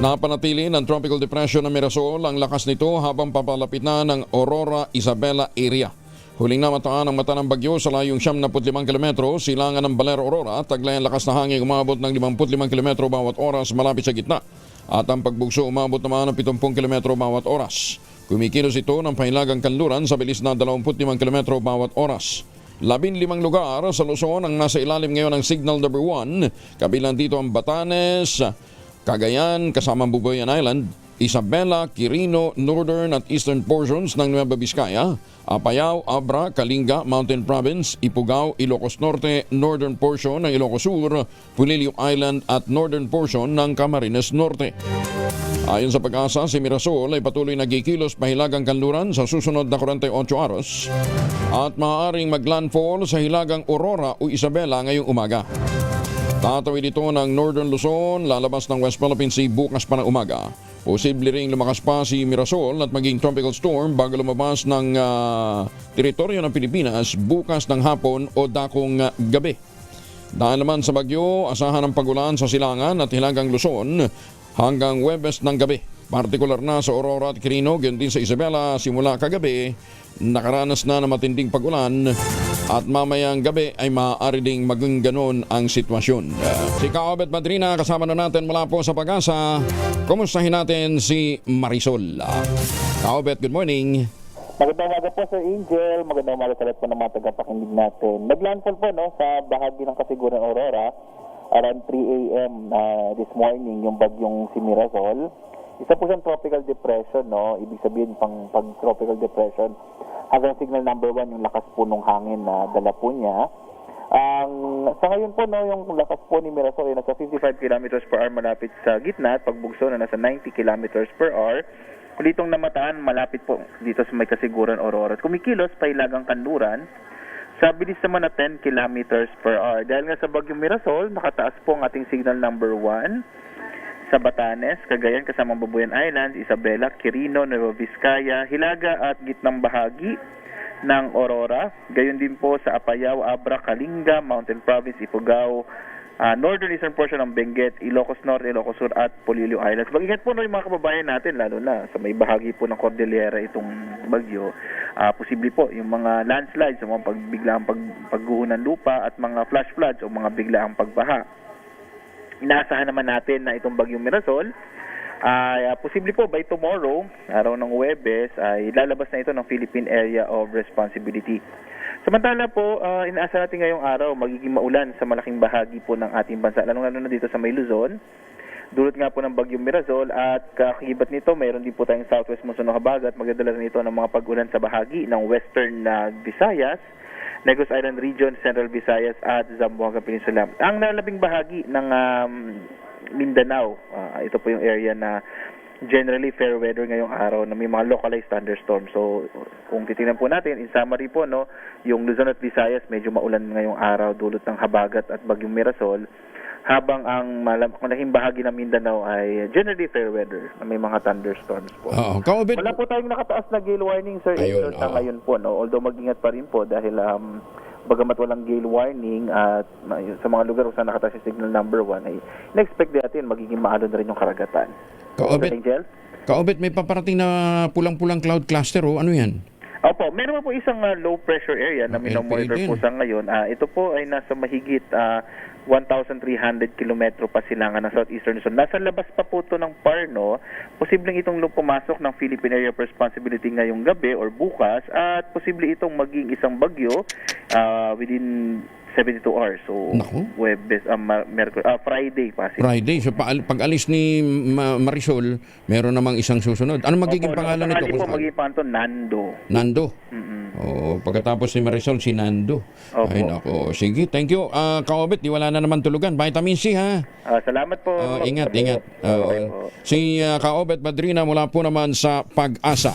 Napanatili ng Tropical Depression na Mirasol ang lakas nito habang papalapit na ng Aurora Isabela area. Huling namataan ang mata ng bagyo sa layong 75 kilometro, silangan ng Baler Aurora, taglay ang lakas na hangin umabot ng 55 kilometro bawat oras malapit sa gitna. At ang pagbugso umabot naman ng 70 kilometro bawat oras. Kumikilos ito ng pahilagang kanluran sa bilis na 25 kilometro bawat oras. 15 lugar sa Luzon ang nasa ilalim ngayon ng Signal Number 1, kabilang dito ang Batanes, Cagayan, kasamang Bubuyan Island, Isabela, Quirino, Northern at Eastern portions ng Nueva Vizcaya, Apayao, Abra, Kalinga, Mountain Province, Ifugao, Ilocos Norte, Northern portion ng Ilocos Sur, Pulilio Island at Northern portion ng Camarines Norte. Ayon sa Pag-asa, si Mirasol ay patuloy nagkikilos pahilagang kanluran sa susunod na 48 oras at maaaring maglandfall sa hilagang Aurora o Isabela ngayong umaga. Tatawid ito ng Northern Luzon, lalabas ng West Philippine Sea bukas pa ng umaga. Posible ring lumakas pa si Mirasol at maging tropical storm bago lumabas ng teritoryo ng Pilipinas bukas ng hapon o dakong gabi. Dahil naman sa bagyo, asahan ang pagulan sa silangan at hilagang Luzon hanggang Huwebes ng gabi. Partikular na sa Aurora at Quirino, gayon din sa Isabela simula kagabi, nakaranas na ng matinding pagulan at mamayang gabi ay maaari ding maging ganon ang sitwasyon. Si Kaobet Madrina kasama na natin mula po sa Pag-asa. Kumustahin natin si Marisol. Kaobet, good morning. Magandang umaga po, Sir Angel. Magandang umaga sa lahat po ng mga tagapakinig natin. Naglandfall po sa bahagi ng Kasiguran Aurora around 3 a.m. This morning yung bagyong si Mirasol. Isa po siyang tropical depression, no? Ibig sabihin pag tropical depression, hanggang signal number 1 yung lakas po ng hangin na dala po niya. Sa ngayon po, no, yung lakas po ni Mirasol ay nasa 55 kilometers per hour malapit sa gitna at pagbugso na nasa 90 kilometers per hour. Kulitong namataan malapit po dito sa may Kasiguran Aurora. At kumikilos pa ilagang kanluran sa bilis naman na 10 kilometers per hour. Dahil nga sa bagyong Mirasol, nakataas po ang ating signal number 1 sa Batanes, Cagayan, kasamang Bubuyan Island, Isabela, Quirino, Nueva Vizcaya, Hilaga at gitnang bahagi ng Aurora. Gayon din po sa Apayao, Abra, Kalinga, Mountain Province, Ifugao, Northern Eastern portion ng Benguet, Ilocos Norte, Ilocos Sur at Polillo Islands. Mag-ingat po yung mga kababayan natin, lalo na sa may bahagi po ng Cordillera itong bagyo. Posible po yung mga landslides, yung mga biglaang pagguho ng lupa at mga flash floods o mga biglaang pagbaha. Inaasahan naman natin na itong bagyong Mirasol ay posible po by tomorrow, araw ng Huwebes, ay lalabas na ito ng Philippine Area of Responsibility. Samantala po, inaasahan natin ngayong araw magiging maulan sa malaking bahagi po ng ating bansa, lalo-lalo na dito sa may Luzon. Dulot nga po ng bagyong Mirasol at kakibat nito, mayroon din po tayong southwest monsoon na habagat, magdadala nito ng mga pag-ulan sa bahagi ng western Visayas, Negros Island Region, Central Visayas at Zamboanga Peninsula. Ang nalabing bahagi ng Mindanao, ito po yung area na generally fair weather ngayong araw na may mga localized thunderstorms. So kung titingnan po natin, in summary po, no, yung Luzon at Visayas medyo maulan ngayong araw dulot ng habagat at bagyong Mirasol, habang ang malaking bahagi ng Mindanao ay generally fair weather na may mga thunderstorms po. Wala po tayong nakataas na gale warning, Sir, sa ngayon po, no? Although mag-ingat pa rin po dahil bagamat walang gale warning at sa mga lugar kung saan nakataas yung signal number 1 ay in-expect natin magiging maalon na rin yung karagatan. Kaobet, may paparating na pulang-pulang cloud cluster, ano yan? Opo, meron po isang low pressure area na minomonitor po sa ngayon. Ito po ay nasa mahigit 1,300 kilometro pa silangan ng southeastern Luzon. Nasa labas pa po ito ng Parno. Posibleng itong pumasok ng Philippine Area of Responsibility ngayong gabi or bukas at posible itong maging isang bagyo within 72 hours. So, Huwebes, Friday pa. Friday. So, pag-alis ni Marisol, meron namang isang susunod. Ano magiging pangalan nito? Magiging pangalan Nando. Nando? Pagkatapos ni Marisol, si Nando. Opo. Ay, nako. Sige, thank you. Kaobet, di wala na naman tulugan. Vitamin C, ha? Salamat po. Ingat. Si Kaobet Madrina mula po naman sa Pag-asa.